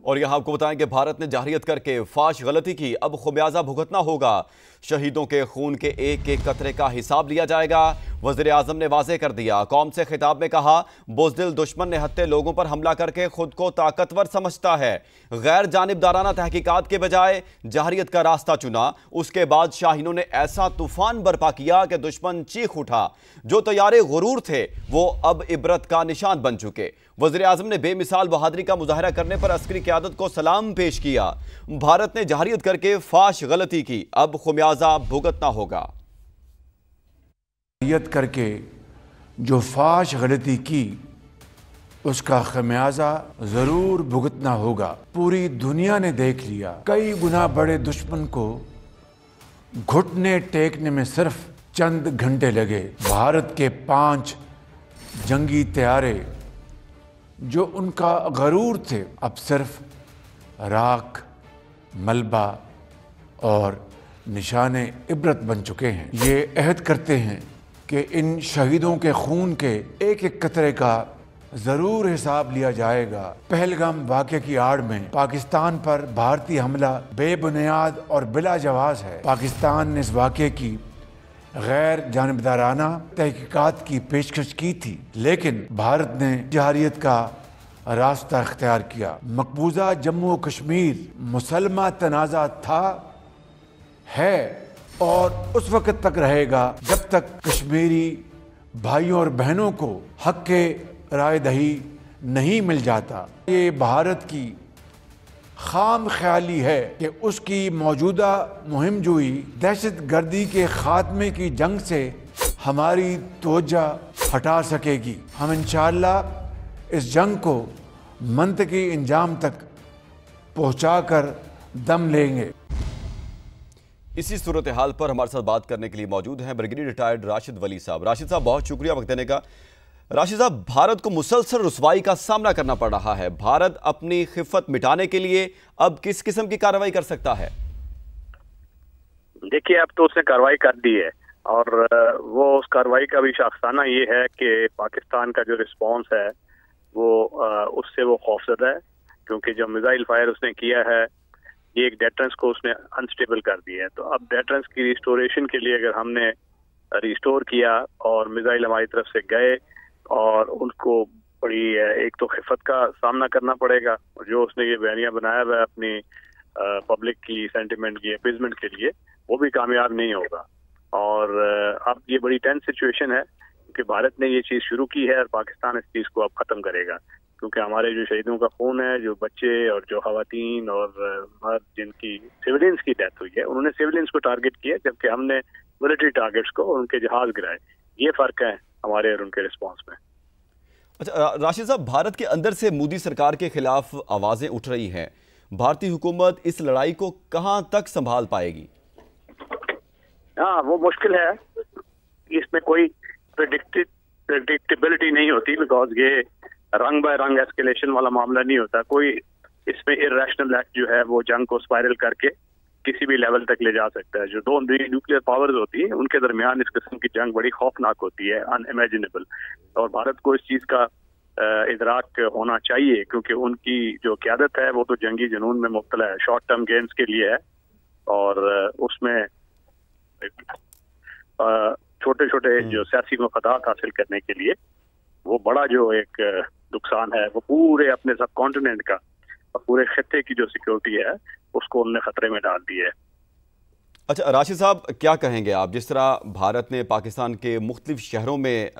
और यहां आपको बताएं कि भारत ने जाहिरियत करके फाश गलती की, अब खुमियाजा भुगतना होगा। शहीदों के खून के एक एक कतरे का हिसाब लिया जाएगा। वज़ीर आज़म ने वाज़ेह कर दिया, कौम से खिताब में कहा, बुज़दिल दुश्मन ने हत्ते लोगों पर हमला करके खुद को ताकतवर समझता है। गैर जानिबदाराना तहकीकात के बजाय जाहिरियत का रास्ता चुना। उसके बाद शाहीनों ने ऐसा तूफान बर्पा किया कि दुश्मन चीख उठा। जो तैयारे गुरूर थे वो अब इबरत का निशान बन चुके। वज़ीर आज़म ने बेमिसाल बहादुरी का मुजाहरा करने पर अस्करी क़यादत को सलाम पेश किया। भारत ने जाहिरियत करके फाश गलती की, अब खुमियाजा भुगतना होगा। जाहिरियत करके जो फाश गलती की उसका खमियाजा जरूर भुगतना होगा। पूरी दुनिया ने देख लिया, कई गुना बड़े दुश्मन को घुटने टेकने में सिर्फ चंद घंटे लगे। भारत के 5 जंगी तैयारे जो उनका गरूर थे, अब सिर्फ राख, मलबा और निशाने इबरत बन चुके हैं। ये अहद करते हैं कि इन शहीदों के खून के एक एक कतरे का जरूर हिसाब लिया जाएगा। पहलगाम वाक़े की आड़ में पाकिस्तान पर भारतीय हमला बेबुनियाद और बिला जवाज है। पाकिस्तान ने इस वाक़े की गैर जानिबदाराना तहकीकात की पेशकश की थी, लेकिन भारत ने जाहिरियत का रास्ता अख्तियार किया। मकबूजा जम्मू और कश्मीर मुसलमान तनाज़ा था, है और उस वक़्त तक रहेगा जब तक कश्मीरी भाइयों और बहनों को हक के राय दही नहीं मिल जाता। ये भारत की खाम ख्याली है कि उसकी मौजूदा मुहिम जोई दहशत गर्दी के खात्मे की जंग से हमारी तवज्जो हटा सकेगी। हम इंशाअल्लाह इस जंग को मंतकी इंजाम तक पहुँचाकर दम लेंगे। इसी सूरत हाल पर हमारे साथ बात करने के लिए मौजूद हैं ब्रिगेडियर रिटायर्ड राशिद वली साहब। राशिद साहब, बहुत शुक्रिया वक्त देने का। राशिद साहब, भारत को मुसलसल रुसवाई का सामना करना पड़ रहा है। भारत अपनी खिफत मिटाने के लिए अब किस किस्म की कार्रवाई कर सकता है? देखिए, अब तो उसने कार्रवाई कर दी है और वो उस कार्रवाई का भी शाखसाना ये है कि पाकिस्तान का जो रिस्पॉन्स है वो उससे वो खौफजदा है, क्योंकि जो मिसाइल फायर उसने किया है ये एक डेटरेंस को उसने अनस्टेबल कर दिया है। तो अब डेटरेंस की रिस्टोरेशन के लिए अगर हमने रिस्टोर किया और मिसाइल हमारी तरफ से गए और उनको बड़ी एक तो खिफत का सामना करना पड़ेगा, जो उसने ये बयानिया बनाया हुआ है अपनी पब्लिक की सेंटिमेंट की अपीजमेंट के लिए, वो भी कामयाब नहीं होगा। और अब ये बड़ी टेंस सिचुएशन है क्योंकि भारत ने ये चीज़ शुरू की है और पाकिस्तान इस चीज़ को अब ख़त्म करेगा, क्योंकि हमारे जो शहीदों का खून है, जो बच्चे और जो खवातीन और मर्द जिनकी सिविलियंस की डेथ हुई है, उन्होंने सिविलियंस को टारगेट किया जबकि हमने मिलिट्री टारगेट्स को और उनके जहाज गिराए। ये फ़र्क है हमारे और उनके रिस्पॉन्स में। अच्छा राशिद साहब, भारत के अंदर से मोदी सरकार के खिलाफ आवाजें उठ रही हैं। भारतीय हुकूमत इस लड़ाई को कहां तक संभाल पाएगी? हाँ, वो मुश्किल है। इसमें कोई प्रेडिक्टेबिलिटी नहीं होती, बिकॉज ये रंग बाय रंग एस्केलेशन वाला मामला नहीं होता। कोई इसमें इर्रेशनल एक्ट जो है वो जंग को स्पाइरल करके किसी भी लेवल तक ले जा सकता है। जो दो न्यूक्लियर पावर्स होती है उनके दरमियान इस किस्म की जंग बड़ी खौफनाक होती है, अनइमेजिनेबल। और भारत को इस चीज का इदराक होना चाहिए, क्योंकि उनकी जो क़यादत है वो तो जंगी जुनून में मुब्तला है, शॉर्ट टर्म गेन्स के लिए है और उसमें छोटे छोटे जो सियासी मफादात हासिल करने के लिए वो बड़ा जो एक नुकसान है वो पूरे अपने सब कॉन्टिनेंट का और पूरे खित्ते की जो सिक्योरिटी है उसको उन्होंने खतरे में डाल दिया है। अच्छा राशिद साहब, क्या कहेंगे आप, जिस तरह भारत ने पाकिस्तान के मुख्तलिफ शहरों में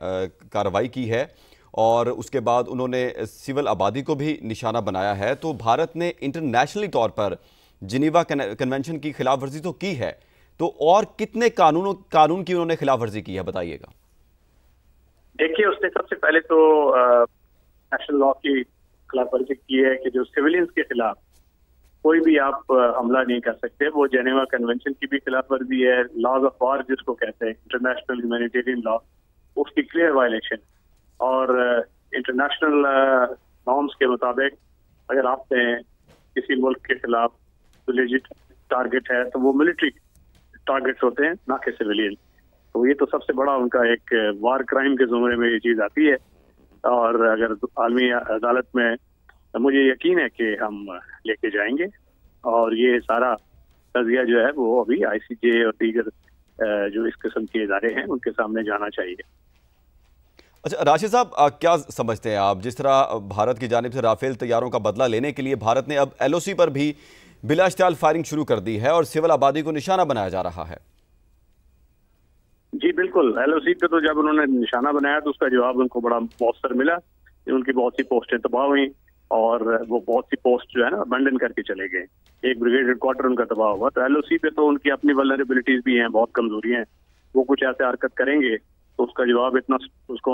कार्रवाई की है और उसके बाद उन्होंने सिविल आबादी को भी निशाना बनाया है, तो भारत ने इंटरनेशनली तौर पर जिनीवा कन्वेंशन की खिलाफ वर्जी तो की है, तो और कितने कानून की उन्होंने खिलाफ वर्जी की है, बताइएगा। देखिए, उसने सबसे पहले तो नेशनल लॉ की खिलाफ वर्जी की है कि जो सिविलियंस के खिलाफ कोई भी आप हमला नहीं कर सकते। वो जेनेवा कन्वेंशन की भी खिलाफ वर्जी है, लॉज ऑफ वॉर जिसको कहते हैं, इंटरनेशनल ह्यूमैनिटेरियन लॉ, उसकी क्लियर वायलेशन। और इंटरनेशनल नॉर्म्स के मुताबिक अगर आपने किसी मुल्क के खिलाफ लेजिट टारगेट है तो वो मिलिट्री टारगेट्स होते हैं, ना कि सिविलियन। तो ये तो सबसे बड़ा उनका एक वार क्राइम के जुमरे में ये चीज़ आती है। और अगर आलमी अदालत में तो मुझे यकीन है कि हम लेके जाएंगे और ये सारा तज़िया जो है वो अभी ICJ और दीगर जो इस किस्म के इदारे हैं उनके सामने जाना चाहिए। अच्छा राशिद साहब, क्या समझते हैं आप, जिस तरह भारत की जानिब से राफेल तैयारों का बदला लेने के लिए भारत ने अब LOC पर भी बिला इश्तियाल फायरिंग शुरू कर दी है और सिविल आबादी को निशाना बनाया जा रहा है? जी बिल्कुल, LOC पे तो जब उन्होंने निशाना बनाया तो उसका जवाब उनको बड़ा मौसर मिला। उनकी बहुत सी पोस्टें तबाह हुई और वो बहुत सी पोस्ट जो है ना अबंडन करके चले गए। एक ब्रिगेड हेडक्वार्टर उनका तबाह हुआ। तो LOC पे तो उनकी अपनी वल्नरेबिलिटीज भी हैं, बहुत कमजोरी हैं। वो कुछ ऐसे हरकत करेंगे तो उसका जवाब इतना उसको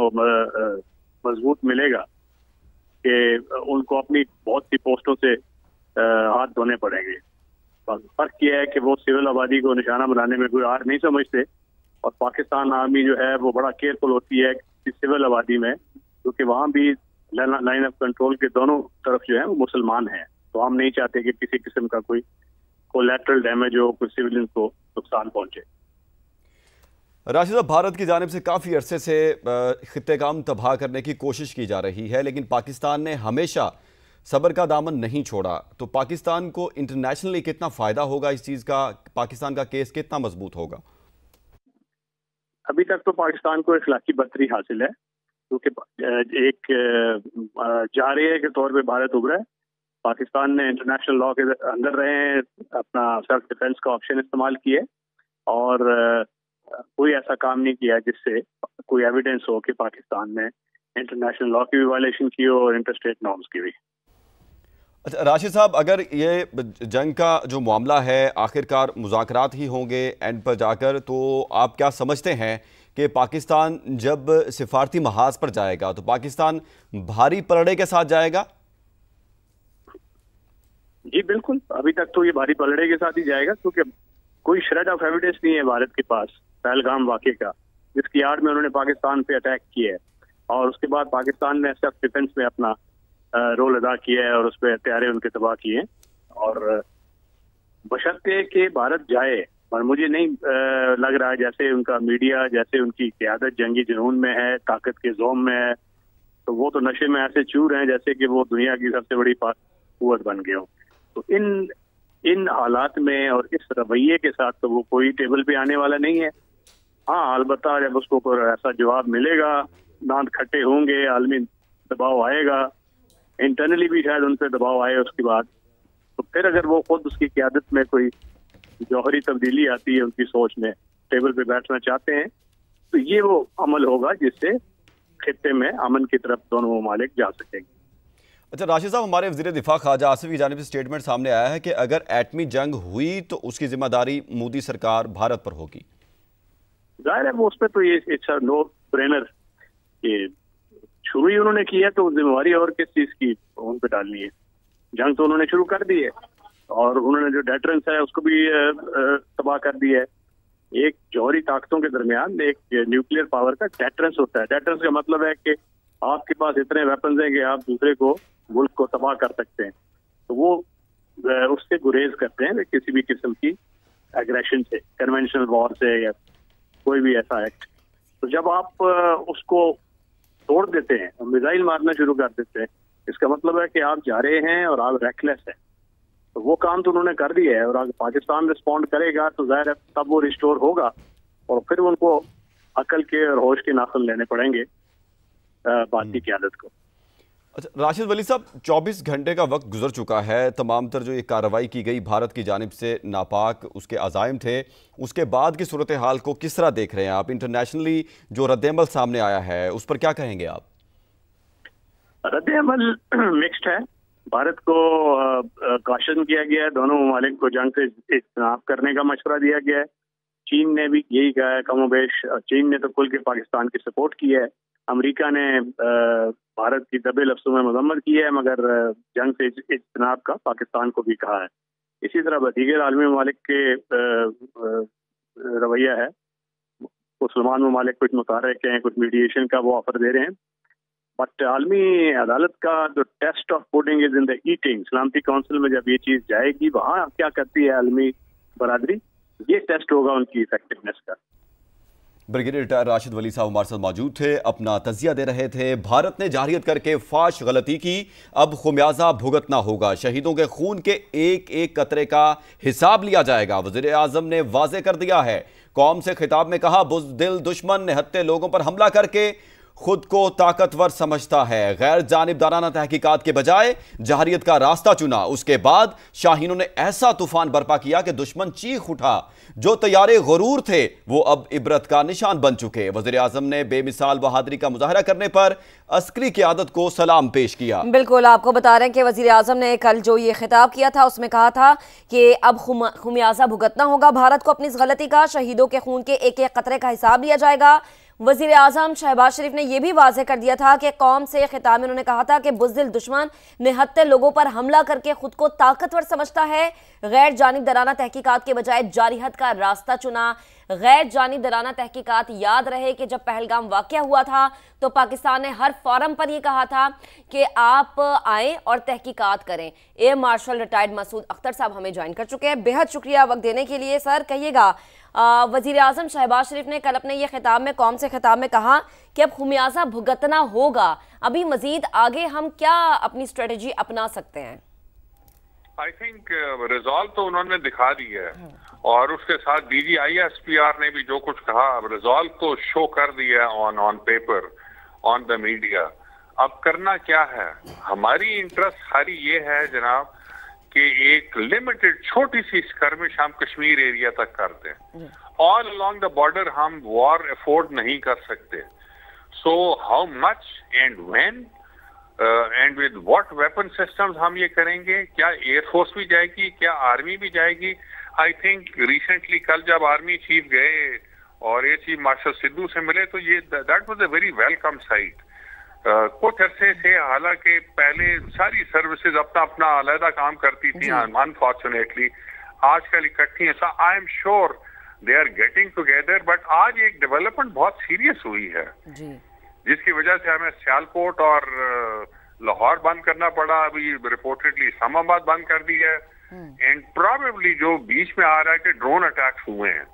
मजबूत मिलेगा कि उनको अपनी बहुत सी पोस्टों से हाथ धोने पड़ेंगे। फर्क यह है कि वो सिविल आबादी को निशाना बनाने में कोई आर नहीं समझते और पाकिस्तान आर्मी जो है वो बड़ा केयरफुल होती है कि सिविल आबादी में, क्योंकि वहाँ भी लाइन ऑफ कंट्रोल के दोनों तरफ जो है वो मुसलमान हैं। तो हम नहीं चाहते कि किसी किस्म का कोई कोलैटरल डैमेज हो, कोई सिविलियन को नुकसान पहुंचे। राशिद साहब, भारत की जानिब से काफ़ी अरसे से खित्ते काम तबाह करने की कोशिश की जा रही है, लेकिन पाकिस्तान ने हमेशा सब्र का दामन नहीं छोड़ा। तो पाकिस्तान को इंटरनेशनली कितना फ़ायदा होगा इस चीज़ का? पाकिस्तान का केस कितना मजबूत होगा? अभी तक तो पाकिस्तान को इखलाकी बर्तरी हासिल है, क्योंकि एक जारिया के तौर पे भारत उभरा है। पाकिस्तान ने इंटरनेशनल लॉ के अंदर रहे हैं, अपना सेल्फ डिफेंस का ऑप्शन इस्तेमाल किए और कोई ऐसा काम नहीं किया जिससे कोई एविडेंस हो कि पाकिस्तान ने इंटरनेशनल लॉ की भी वायलेशन की हो और इंटरस्टेट नॉर्म्स की भी। अच्छा राशिद साहब, अगर ये जंग का जो मामला है आखिरकार मुज़ाकरात ही होंगे एंड पर जाकर, तो आप क्या समझते हैं कि पाकिस्तान जब सिफारती महाज पर जाएगा तो पाकिस्तान भारी पलड़े के साथ जाएगा? जी बिल्कुल, अभी तक तो ये भारी पलड़े के साथ ही जाएगा, क्योंकि कोई श्रेड ऑफ एविडेंस नहीं है भारत के पास पहलगाम वाक़े का, जिसकी आड़ में उन्होंने पाकिस्तान पे अटैक किया है और उसके बाद पाकिस्तान ने सेल्फ डिफेंस में अपना रोल अदा किया है और उस पर हथियारे उनके तबाह किए हैं। और बशर्ते कि भारत जाए, और मुझे नहीं लग रहा है जैसे उनका मीडिया, जैसे उनकी क़यादत जंगी जुनून में है, ताकत के जोम में है, तो वो तो नशे में ऐसे चूर हैं जैसे कि वो दुनिया की सबसे बड़ी कुव्वत बन गए हो। तो इन हालात में और इस रवैये के साथ तो वो कोई टेबल पे आने वाला नहीं है। हाँ, अलबत्ता जब उसको कोई ऐसा जवाब मिलेगा, दांत खट्टे होंगे, आलमी दबाव आएगा, इंटरनली भी शायद उन पर दबाव आए उसके बाद, तो फिर अगर वो खुद उसकी क़यादत में कोई जौहरी तब्दीली आती है उनकी सोच में, टेबल पे बैठना चाहते हैं, तो ये वो अमल होगा जिससे खित्ते में अमन की तरफ दोनों ममालिक जा सकेंगे। अच्छा राशिद साहब, हमारे वज़ीर दिफा ख्वाजा आसिफ की जानिब से स्टेटमेंट सामने आया है कि अगर एटमी जंग हुई तो उसकी जिम्मेदारी मोदी सरकार भारत पर होगी। जाहिर है वो उस पर तो ये इट्स नो ब्रेनर, ये शुरू ही उन्होंने की है तो जिम्मेवारी और किस चीज की उन पे डालनी है। जंग तो उन्होंने शुरू कर दी है और उन्होंने जो डेटरेंस है उसको भी तबाह कर दिया है। एक जौहरी ताकतों के दरमियान एक न्यूक्लियर पावर का डेटरेंस होता है। डेटरेंस का मतलब है कि आपके पास इतने वेपन्स हैं कि आप दूसरे को, मुल्क को तबाह कर सकते हैं, तो वो उससे गुरेज करते हैं किसी भी किस्म की एग्रेशन से, कन्वेंशनल वॉर से या कोई भी ऐसा एक्ट। तो जब आप उसको तोड़ देते हैं और मिसाइल मारना शुरू कर देते हैं, इसका मतलब है कि आप जा रहे हैं और आप रेकलेस हैं। तो वो काम तो उन्होंने कर दिया है और अगर पाकिस्तान रिस्पॉन्ड करेगा तो जाहिर है तब वो रिस्टोर होगा और फिर उनको अकल के और होश के नाखुन लेने पड़ेंगे भारतीय क़यादत को। अच्छा राशिद वली साहब, 24 घंटे का वक्त गुजर चुका है, तमाम तर जो ये कार्रवाई की गई भारत की जानिब से नापाक उसके अज़ाइम थे, उसके बाद की सूरत हाल को किस तरह देख रहे हैं आप? इंटरनेशनली जो रद्द-ए-अमल सामने आया है उस पर क्या कहेंगे आप? रद्द-ए-अमल मिक्स्ड है। भारत को काशन किया गया है, दोनों ममालिक को जंग से इज्तनाब करने का मशवरा दिया गया है। चीन ने भी यही कहा है कमोबेश। चीन ने तो खुल के पाकिस्तान की सपोर्ट की है। अमेरिका ने भारत की दबे लफ्जों में मजम्मत की है, मगर जंग से इज्तनाब का पाकिस्तान को भी कहा है। इसी तरह दीगर आलमी ममालिक के रवैया है। मुसलमान ममालिक कुछ मुतारक हैं, कुछ मीडिएशन का वो ऑफर दे रहे हैं, बट आलमी अदालत का जो test of pudding is in the eating, सलामती काउंसिल में जब ये चीज जाएगी, वहाँ क्या करती है आलमी बरादरी, ये टेस्ट होगा उनकी इफेक्टिवनेस का। ब्रिगेडियर रिटायर राशिद वली साहब हमारे साथ मौजूद थे, अपना तजिया दे रहे थे। भारत ने जारहियत करके फाश गलती की, अब खुमियाजा भुगतना होगा। शहीदों के खून के एक एक कतरे का हिसाब लिया जाएगा। वज़ीर आज़म ने वाजे कर दिया है। कौम से खिताब में कहा, बुज़दिल दुश्मन निहत्ते लोगों पर हमला करके खुद को ताकतवर समझता है। गैर जानिबदाराना तहकीकात के बजाय जाहरियत का रास्ता चुना। उसके बाद शाहीनों ने ऐसा तूफान बर्पा किया कि दुश्मन चीख उठा। जो तैयारे गुरूर थे वो अब इबरत का निशान बन चुके। वज़ीर आज़म ने बेमिसाल बहादुरी का मुजाहरा करने पर अस्करी क़यादत को सलाम पेश किया। बिल्कुल, आपको बता रहे हैं कि वज़ीर आज़म ने कल जो ये खिताब किया था उसमें कहा था कि अब खुमियाजा भुगतना होगा भारत को अपनी इस गलती का। शहीदों के खून के एक एक कतरे का हिसाब लिया जाएगा। वज़ीर आज़म शहबाज शरीफ ने यह भी वाज़े कर दिया था कि कौम से खिताब में उन्होंने कहा था कि बुज़दिल दुश्मन निहत्ते लोगों पर हमला करके खुद को ताकतवर समझता है। गैर जानिबदाराना तहकीकात के बजाय जारहियत का रास्ता चुना। गैर जानिबदाराना तहकीकात, याद रहे कि जब पहलगाम वाक़या हुआ था तो पाकिस्तान ने हर फोरम पर यह कहा था कि आप आएँ और तहकीकात करें। Air marshal retired Masood Akhtar sahab हमें ज्वाइन कर चुके हैं। बेहद शुक्रिया वक्त देने के लिए। सर, कहिएगा, वज़ीर आज़म शहबाज शरीफ ने कल अपने ये खिताब में, कौम से खिताब में कहा कि अब खुमियाजा भुगतना होगा। अभी मजीद आगे हम क्या अपनी स्ट्रेटेजी अपना सकते हैं? आई थिंक रिजॉल्व तो उन्होंने दिखा दी है और उसके साथ DGISPR ने भी जो कुछ कहा, रिजॉल्व तो शो कर दिया on paper, on the media. अब करना क्या है? हमारी इंटरेस्ट सारी ये है जनाब कि एक लिमिटेड छोटी सी स्कर्मिश हम कश्मीर एरिया तक कर दें। ऑल अलोंग द बॉर्डर हम वॉर अफोर्ड नहीं कर सकते। So how much and when and with what weapon systems हम ये करेंगे? क्या एयरफोर्स भी जाएगी? क्या आर्मी भी जाएगी? आई थिंक रिसेंटली कल जब आर्मी चीफ गए और एयर चीफ मार्शल सिद्धू से मिले तो ये that was a very welcome site. कुछ अरसे से, हालांकि पहले सारी सर्विसेज अपना अपना अलहदा काम करती थी, अनफॉर्चुनेटली आजकल इकट्ठी है। I am sure they are getting together. But आज एक डेवलपमेंट बहुत सीरियस हुई है जिसकी वजह से हमें सियालकोट और लाहौर बंद करना पड़ा। अभी रिपोर्टेडली इस्लामाबाद बंद कर दी है। एंड प्रोबेबली जो बीच में आ रहा है कि ड्रोन अटैक्स हुए हैं,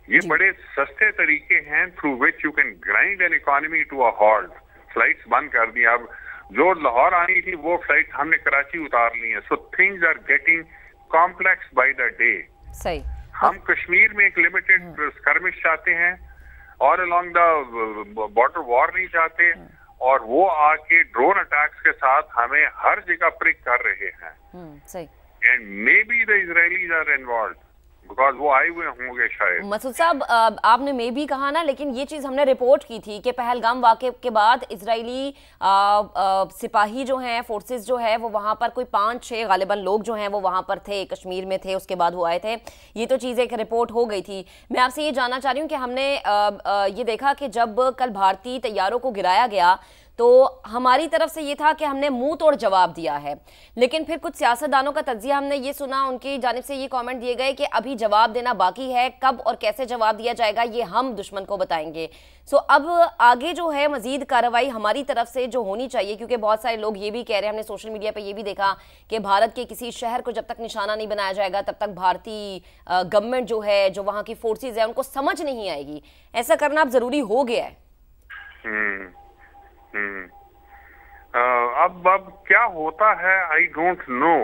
ये बड़े सस्ते तरीके हैं through which you can grind an economy to a halt. Flights बंद कर दी। अब जो लाहौर आनी थी वो फ्लाइट हमने कराची उतार ली है। So things are getting complex by the day. सही। हम कश्मीर में एक लिमिटेड स्कर्मिश चाहते हैं और अलोंग द बॉर्डर वॉर नहीं चाहते, और वो आके ड्रोन अटैक्स के साथ हमें हर जगह प्रिक कर रहे हैं। सही। And may be the Israelis are involved because वो आए हुए होंगे शायद। मसूद साहब, आपने मे भी कहा ना, लेकिन ये चीज़ हमने रिपोर्ट की थी कि पहलगाम वाक़े के बाद इजरायली सिपाही जो हैं, फोर्सेस जो है, वो वहाँ पर कोई 5-6 गालिबन लोग जो हैं वो वहाँ पर थे, कश्मीर में थे, उसके बाद वो आए थे। ये तो चीज़ एक रिपोर्ट हो गई थी। मैं आपसे ये जानना चाह रही हूँ कि हमने ये देखा कि जब कल भारतीय तैयारों को गिराया गया तो हमारी तरफ से ये था कि हमने मुंह तोड़ जवाब दिया है, लेकिन फिर कुछ सियासतदानों का तज्जिया हमने ये सुना, उनकी जानिब से ये कमेंट दिए गए कि अभी जवाब देना बाकी है, कब और कैसे जवाब दिया जाएगा ये हम दुश्मन को बताएंगे। सो अब आगे जो है मजीद कार्रवाई हमारी तरफ से जो होनी चाहिए, क्योंकि बहुत सारे लोग ये भी कह रहे हैं, हमने सोशल मीडिया पर ये भी देखा कि भारत के किसी शहर को जब तक निशाना नहीं बनाया जाएगा तब तक भारतीय गवर्नमेंट जो है, जो वहाँ की फोर्सेज है, उनको समझ नहीं आएगी। ऐसा करना अब जरूरी हो गया है। अब क्या होता है आई डोंट नो।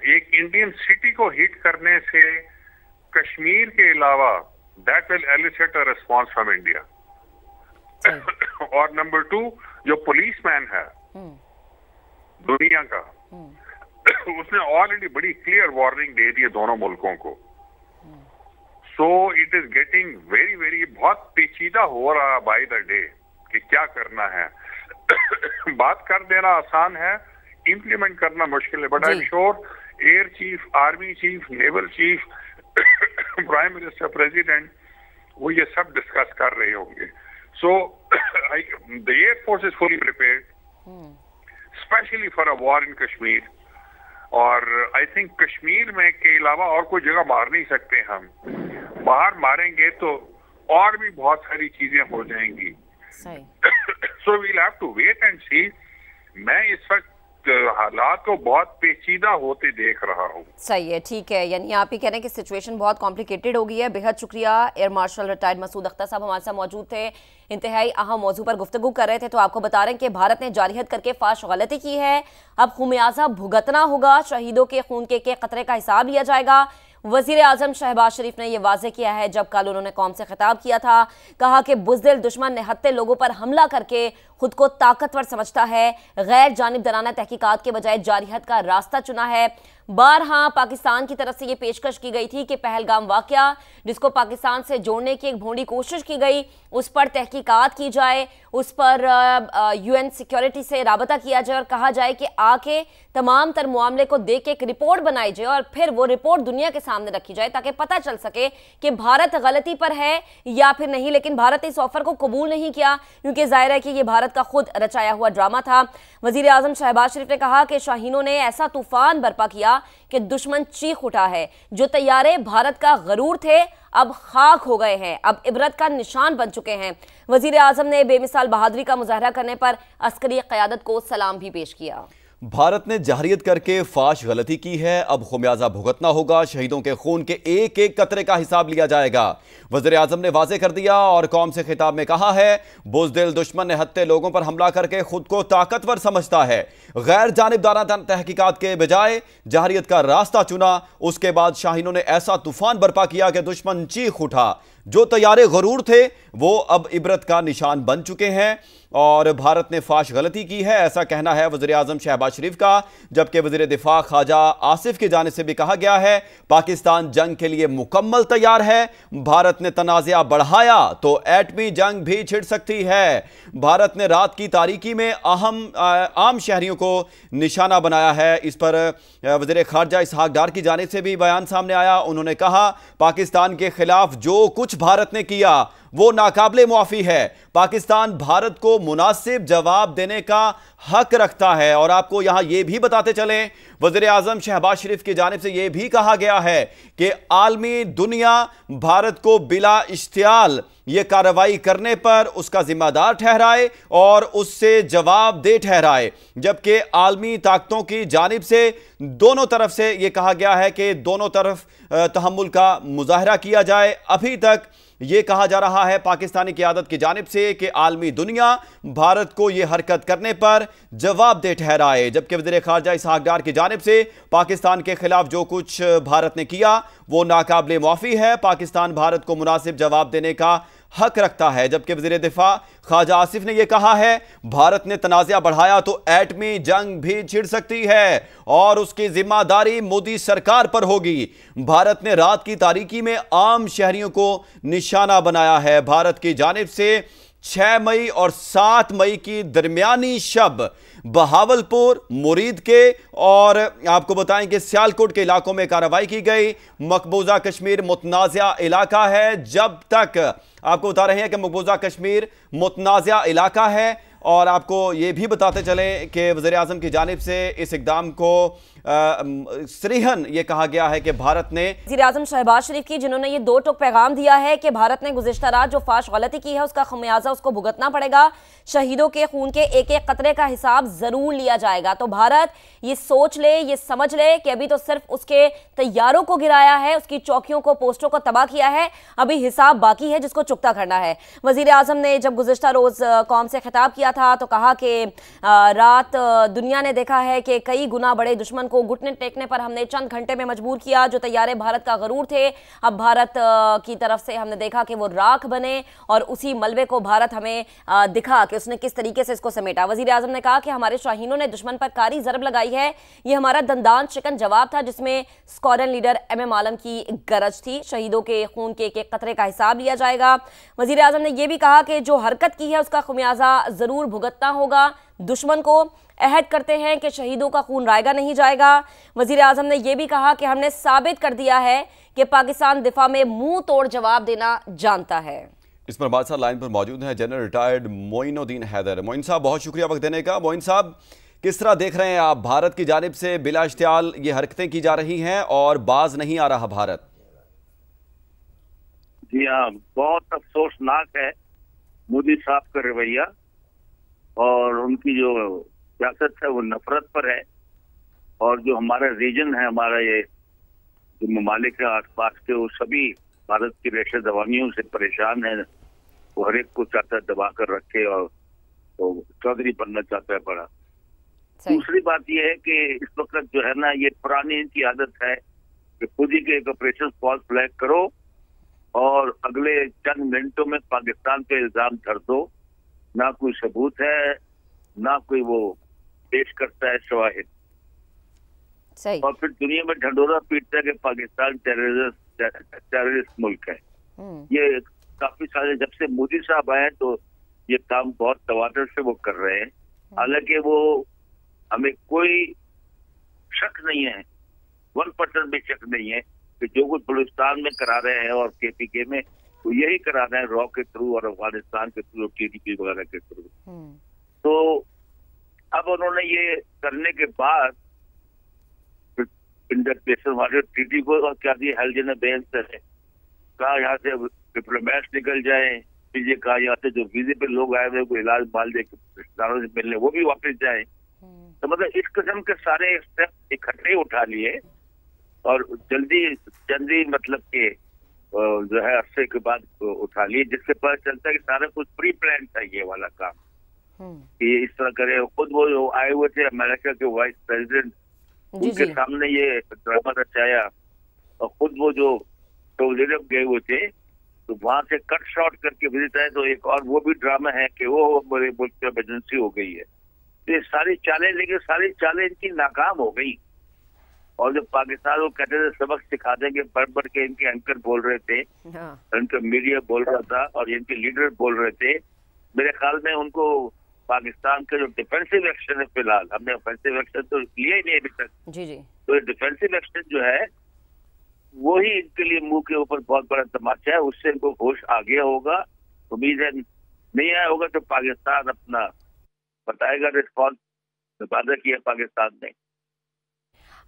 एक इंडियन सिटी को हिट करने से कश्मीर के अलावा that will elicit a response from India. और नंबर 2, जो पुलिसमैन है दुनिया का, उसने ऑलरेडी बड़ी क्लियर वार्निंग दे दी है दोनों मुल्कों को। So it is getting very very, बहुत पेचीदा हो रहा बाय द डे कि क्या करना है। बात कर देना आसान है, इंप्लीमेंट करना मुश्किल है। But I am sure air chief, army chief, naval chief, prime minister, president, वो ये सब डिस्कस कर रहे होंगे। So the air force is fully prepared specially for a war in Kashmir. और आई थिंक कश्मीर में के अलावा और कोई जगह मार नहीं सकते हम। बाहर मारेंगे तो और भी बहुत सारी चीजें हो जाएंगी। So we'll have to wait and see. मैं इस वक्त हालात को बहुत पेचीदा होते देख रहा हूँ। सही है, ठीक है, यानी आप ही कह रहे हैं कि सिचुएशन बहुत कॉम्प्लिकेटेड हो गई है। बेहद शुक्रिया। Air marshal retired Masood Akhtar sahab हमारे साथ मौजूद थे, इंतहाई अहम मौजू पर गुफ्तगू कर रहे थे। तो आपको बता रहे हैं कि भारत ने जारहियत करके फाश गलती की है, अब खुमियाजा भुगतना होगा, शहीदों के खून के कतरे का हिसाब लिया जाएगा। वजीर आजम शहबाज शरीफ ने यह वाजे किया है जब कल उन्होंने कौम से खिताब किया था। कहा कि बुज़दिल दुश्मन निहत्ते लोगों पर हमला करके खुद को ताकतवर समझता है, गैर जानिबदाराना तहकीकात के बजाय जारहियत का रास्ता चुना है। बारहा पाकिस्तान की तरफ से यह पेशकश की गई थी कि पहलगाम वाकया, जिसको पाकिस्तान से जोड़ने की एक भोंडी कोशिश की गई, उस पर तहकीकात की जाए, उस पर UN सिक्योरिटी से राबता किया जाए और कहा जाए कि आके तमाम तर मामले को देख के एक रिपोर्ट बनाई जाए और फिर वो रिपोर्ट दुनिया के सामने रखी जाए ताकि पता चल सके कि भारत गलती पर है या फिर नहीं। लेकिन भारत इस ऑफर को कबूल नहीं किया क्योंकि जाहिर है कि ये भारत का खुद रचाया हुआ ड्रामा था। वजीर आजम शहबाज शरीफ ने कहा कि शाहीनों ने ऐसा तूफान बर्पा किया कि दुश्मन चीख उठा है। जो तैयारे भारत का गरूर थे अब खाक हो गए हैं, अब इबरत का निशान बन चुके हैं। वजीर आजम ने बेमिसाल बहादुरी का मुजाहरा करने पर अस्करी क़यादत को सलाम भी पेश किया। भारत ने जारहियत करके फाश गलती की है, अब खुमियाजा भुगतना होगा, शहीदों के खून के एक एक कतरे का हिसाब लिया जाएगा। वज़ीर आज़म ने वाज़े कर दिया और कौम से खिताब में कहा है, बुज़दिल दुश्मन निहत्ते लोगों पर हमला करके खुद को ताकतवर समझता है, गैर जानिबदाराना तहकीकात के बजाय जारहियत का रास्ता चुना। उसके बाद शाहीनों ने ऐसा तूफान बर्पा किया कि दुश्मन चीख उठा। जो तैयारे गरूर थे वो अब इबरत का निशान बन चुके हैं और भारत ने फाश गलती की है, ऐसा कहना है वज़ीर आज़म शहबाज शरीफ का। जबकि वज़ीर दिफा ख्वाजा आसिफ की जानिब से भी कहा गया है, पाकिस्तान जंग के लिए मुकम्मल तैयार है। भारत ने तनाज़ा बढ़ाया तो एटमी जंग भी छिड़ सकती है। भारत ने रात की तारीकी में आम शहरियों को निशाना बनाया है। इस पर वज़ीर ख़ारजा इसहाक डार की जानिब से भी बयान सामने आया। उन्होंने कहा, पाकिस्तान के खिलाफ जो कुछ भारत ने किया वो नाकाबिले मुआफ़ी है। पाकिस्तान भारत को मुनासिब जवाब देने का हक रखता है। और आपको यहां यह भी बताते चलें, वज़ीर आज़म शहबाज शरीफ की जानिब से यह भी कहा गया है कि आलमी दुनिया भारत को बिला इश्तियाल ये कार्रवाई करने पर उसका जिम्मेदार ठहराए और उससे जवाब दे ठहराए। जबकि आलमी ताकतों की जानिब से दोनों तरफ से यह कहा गया है कि दोनों तरफ तहम्मुल का मुजाहरा किया जाए। अभी तक यह कहा जा रहा है पाकिस्तानी क़यादत की जानिब से कि आलमी दुनिया भारत को यह हरकत करने पर जवाब दे ठहराए। जबकि वज़ीर ख़ारजा इसहाक डार की जानिब से पाकिस्तान के खिलाफ जो कुछ भारत ने किया वो नाकाबिले मुआफ़ी है, पाकिस्तान भारत को मुनासिब जवाब देने का हक रखता है। जबकि वज़ीर दिफा ख्वाजा आसिफ ने यह कहा है, भारत ने तनाज़ा बढ़ाया तो एटमी जंग भी छिड़ सकती है और उसकी जिम्मेदारी मोदी सरकार पर होगी। भारत ने रात की तारीकी में आम शहरियों को निशाना बनाया है। भारत की जानिब से 6 मई और 7 मई की दरमियानी शब बहावलपुर, मुरीद के और आपको बताएं कि सियालकोट के इलाकों में कार्रवाई की गई। मकबूजा कश्मीर मुतनाज़ा इलाका है। जब तक आपको बता रहे हैं कि मकबूजा कश्मीर मुतनाज़ा इलाका है। और आपको ये भी बताते चलें कि वज़ीर आज़म की जानिब से इस इक़दाम को सरीहन ये कहा गया है कि भारत ने वज़ीर आज़म शहबाज शरीफ की, जिन्होंने ये दो टोक पैगाम दिया है कि भारत ने गुज़िश्ता रात जो फाश गलती की है उसका खमियाजा उसको भुगतना पड़ेगा, शहीदों के खून के एक एक कतरे का हिसाब जरूर लिया जाएगा। तो भारत ये सोच ले, ये समझ ले कि अभी तो सिर्फ उसके तैयारों को गिराया है, उसकी चौकियों को, पोस्टों को तबाह किया है, अभी हिसाब बाकी है जिसको चुकता करना है। वज़ीर आज़म ने जब गुज़िश्ता रोज कौम से खिताब किया था तो कहा कि रात दुनिया ने देखा है कि कई गुना बड़े दुश्मन को घुटने टेकने पर हमने चंद घंटे में मजबूर किया। जो तैयारे भारत का गरूर थे अब भारत की तरफ से हमने देखा कि वो राख बने और उसी मलबे को भारत हमें दिखा कि उसने किस तरीके से इसको समेटा। वज़ीर आज़म ने कहा कि हमारे शाहीनों ने दुश्मन पर कारी ज़रब लगाई है, ये हमारा दंदान चिकन जवाब था जिसमें स्क्वाड्रन लीडर MM आलम की गरज थी। शहीदों के खून के एक कतरे का हिसाब लिया जाएगा। वज़ीर आज़म ने यह भी कहा कि जो हरकत की है उसका खमियाजा जरूर भुगतना होगा। दुश्मन को अहद करते हैं कि शहीदों का खून रायगा नहीं जाएगा। वज़ीर आज़म ने यह भी कहा कि हमने साबित कर दिया है कि पाकिस्तान दिफा में मुंह तोड़ जवाब देना जानता है। इस पर हमारे साथ लाइन पर मौजूद हैं जनरल रिटायर्ड मोइनुद्दीन हैदर। मोइन साहब, बहुत शुक्रिया वक्त देने का। मोइन साहब, किस तरह देख रहे हैं आप, भारत की जानिब से बिला इश्तियाल ये हरकतें की जा रही हैं और बाज नहीं आ रहा भारत? जी हाँ, बहुत अफसोसनाक है मोदी साहब का रवैया और उनकी जो सियासत है वो नफरत पर है। और जो हमारा रीजन है, हमारा ये जो ममालिक है आसपास के, वो सभी भारत की रेशे दवाइयों से परेशान है। वो हर एक को चाहता है दबा कर रखे और तो चौधरी बनना चाहता है बड़ा। दूसरी बात यह है कि इस वक्त जो है ना, ये पुरानी इनकी आदत है कि खुद ही के एक ऑपरेशन फॉल्स फ्लैग करो और अगले चंद मिनटों में पाकिस्तान पे इल्जाम धर दो। ना कोई सबूत है, ना कोई वो पेश करता है शवाहिद, और फिर दुनिया में ढंढोरा पीटता है कि पाकिस्तान टेररिस्ट मुल्क है। ये काफी सारे, जब से मोदी साहब आए तो ये काम बहुत तवातर से वो कर रहे हैं। हालांकि वो हमें कोई शक नहीं है, 1% भी शक नहीं है कि जो कुछ बलूचिस्तान में करा रहे हैं और KPK में, वो यही करा रहे हैं रॉ के थ्रू और अफगानिस्तान के थ्रू, TTP वगैरह के थ्रू। तो अब उन्होंने ये करने के बाद हमारे TT को और क्या दिया, हेल्जन बेंच से कहा यहाँ से डिप्लोमेट्स निकल जाए, ये कहा यहाँ से जो वीजे पे लोग आए हुए को इलाज माल दे रिश्तेदारों से मिलने, वो भी वापस जाए। तो मतलब इस किस्म के सारे स्टेप इकट्ठे उठा लिए और जल्दी मतलब के जो है अरसे के बाद उठा लिए, जिससे पता चलता है कि सारा कुछ प्री प्लान था ये वाला काम कि इस तरह करे। खुद वो आए हुए थे अमेरिका के वाइस प्रेसिडेंट, उनके सामने ये ड्रामा रचाया, और खुद वो जो यूरोप गए हुए थे तो वहां से कट शॉर्ट करके विजिट आए। तो एक और वो भी ड्रामा है कि वो बड़े मुल्क में इमरजेंसी हो गई है। तो ये सारी चालें, लेकिन सारी चालें इनकी नाकाम हो गई। और जो पाकिस्तान को कहते थे सबक सिखा देंगे, बढ़ के इनके एंकर बोल रहे थे, इनका मीडिया बोल रहा था और इनके लीडर बोल रहे थे। मेरे ख्याल में उनको पाकिस्तान का जो डिफेंसिव एक्शन है, फिलहाल हमने ऑफेंसिव एक्शन तो लिया ही नहीं अभी तक, तो डिफेंसिव एक्शन जो है वो ही इनके लिए मुंह के ऊपर बहुत बड़ा तमाचा है। उससे इनको होश आ गया होगा, उम्मीद है नहीं आया होगा तो पाकिस्तान अपना बताएगा रिस्पॉन्स वादा किया पाकिस्तान ने।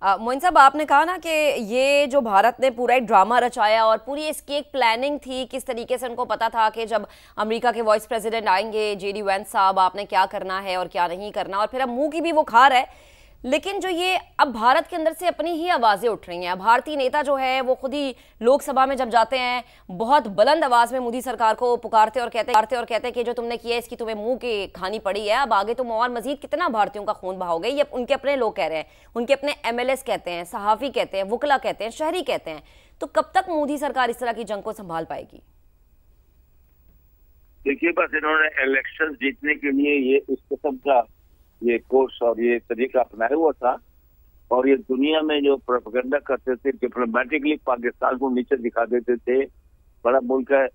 मोइन साहब, आपने कहा ना कि ये जो भारत ने पूरा एक ड्रामा रचाया और पूरी इसकी एक प्लानिंग थी, किस तरीके से उनको पता था कि जब अमेरिका के वाइस प्रेसिडेंट आएंगे JD Vance साहब, आपने क्या करना है और क्या नहीं करना, और फिर अब मुंह की भी वो खा रहा है। लेकिन जो ये अब भारत के अंदर से अपनी ही आवाज़ें उठ रही हैं, भारतीय नेता जो है वो खुद ही लोकसभा में जब जाते हैं बहुत बुलंद आवाज़ में मोदी सरकार को पुकारते और कहते कि जो तुमने किया इसकी तुम्हें मुंह की खानी पड़ी है, अब आगे तुम और मजीद कितना भारतीयों का खून बहाओगे। ये उनके अपने लोग कह रहे हैं, उनके अपने MLAs कहते हैं, सहाफ़ी कहते हैं, वुकला कहते हैं, शहरी कहते हैं। तो कब तक मोदी सरकार इस तरह की जंग को संभाल पाएगी? देखिए, बस इन्होंने इलेक्शन जीतने के लिए ये इस किस्म का ये कोर्स और ये तरीका अपनाया हुआ था, और ये दुनिया में जो प्रोपेगेंडा करते थे, डिप्लोमेटिकली पाकिस्तान को नीचे दिखा देते थे, बड़ा मुल्क है,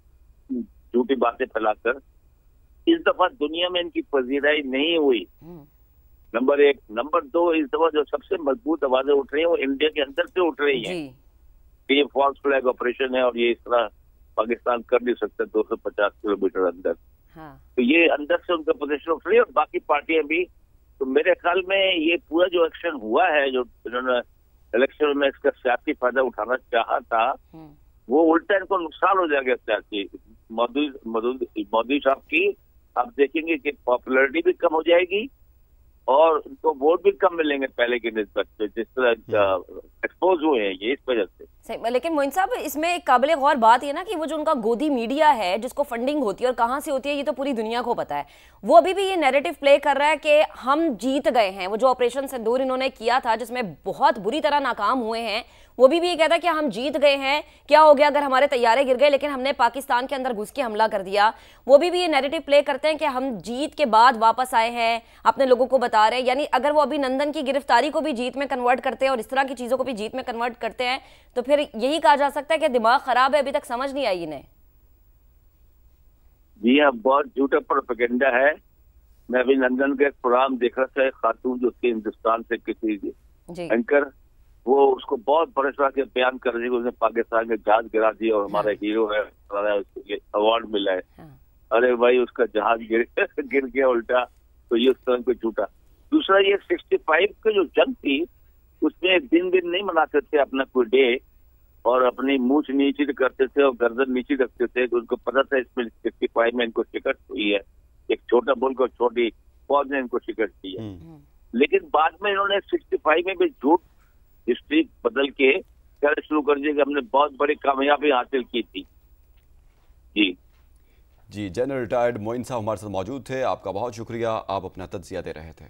झूठी बातें फैलाकर। इस दफा दुनिया में इनकी पजीराई नहीं हुई, नंबर 1। नंबर 2, इस दफा जो सबसे मजबूत आवाजें उठ रही है वो इंडिया के अंदर से उठ रही है कि ये फॉल्स फ्लैग ऑपरेशन है और ये इस तरह पाकिस्तान कर नहीं सकता 250 किलोमीटर अंदर। तो ये अंदर से उनका पोजीशन उठ रही है, और बाकी पार्टियां भी। तो मेरे ख्याल में ये पूरा जो एक्शन हुआ है, जो इन्होंने इलेक्शन में इसका सियासी फायदा उठाना चाहा था, वो उल्टा इनको नुकसान हो जाएगा सियासी। मोदी साहब की आप देखेंगे कि पॉपुलैरिटी भी कम हो जाएगी और उनको वोट भी कम मिलेंगे पहले की निस्बत से, जिस तरह एक्सपोज हुए हैं ये इस वजह से। सही, लेकिन मोइन साहब इसमें एक काबिल गौर बात ये ना कि वो जो उनका गोदी मीडिया है जिसको फंडिंग होती है और कहाँ से होती है ये तो पूरी दुनिया को पता है, वो अभी भी ये नैरेटिव प्ले कर रहा है कि हम जीत गए हैं। वो जो ऑपरेशन सिंदूर इन्होंने किया था जिसमें बहुत बुरी तरह नाकाम हुए हैं, वो भी ये कहता है कि हम जीत गए हैं, क्या हो गया अगर हमारे तैयारे गिर गए लेकिन हमने पाकिस्तान के अंदर घुस के हमला कर दिया। वो भी ये नैरेटिव प्ले करते हैं कि हम जीत के बाद वापस आए हैं, अपने लोगों को बता रहे हैं। यानी अगर वो अभिनंदन की गिरफ्तारी को भी जीत में कन्वर्ट करते हैं और इस तरह की चीजों को भी जीत में कन्वर्ट करते हैं तो फिर यही कहा जा सकता है कि दिमाग खराब है, अभी तक समझ नहीं आई इन्हें। जी हाँ, बहुत झूठा प्रोपेगेंडा है। मैं अभिनंदन का एक प्रोग्राम देख रहा था, एक खातून जो थी हिंदुस्तान से किसी एंकर, वो उसको बहुत बड़ा के बयान कर रही है, उसने पाकिस्तान के जहाज गिरा दिया और हमारा हीरो है, उसको अवार्ड मिला है। अरे भाई, उसका जहाज गिर गया उल्टा, तो ये उस तरह को झूठा। दूसरा, ये 65 की जो जंग थी उसमें दिन नहीं मनाते थे अपना कोई डे, और अपनी मूछ नीचे करते थे और गर्दन नीचे रखते थे। तो उनको पता था इसमें 65 में इनको शिकस्त हुई है। एक छोटा मुल्क और छोटी फौज ने इनको शिकस्त दी है। लेकिन बाद में इन्होंने 65 में भी झूठ हिस्ट्री बदल के कहना शुरू कर दिया कि हमने बहुत बड़ी कामयाबी हासिल की थी। जी जनरल रिटायर्ड मोइन साहब हमारे साथ मौजूद थे। आपका बहुत शुक्रिया, आप अपना तज्जिया दे रहे थे।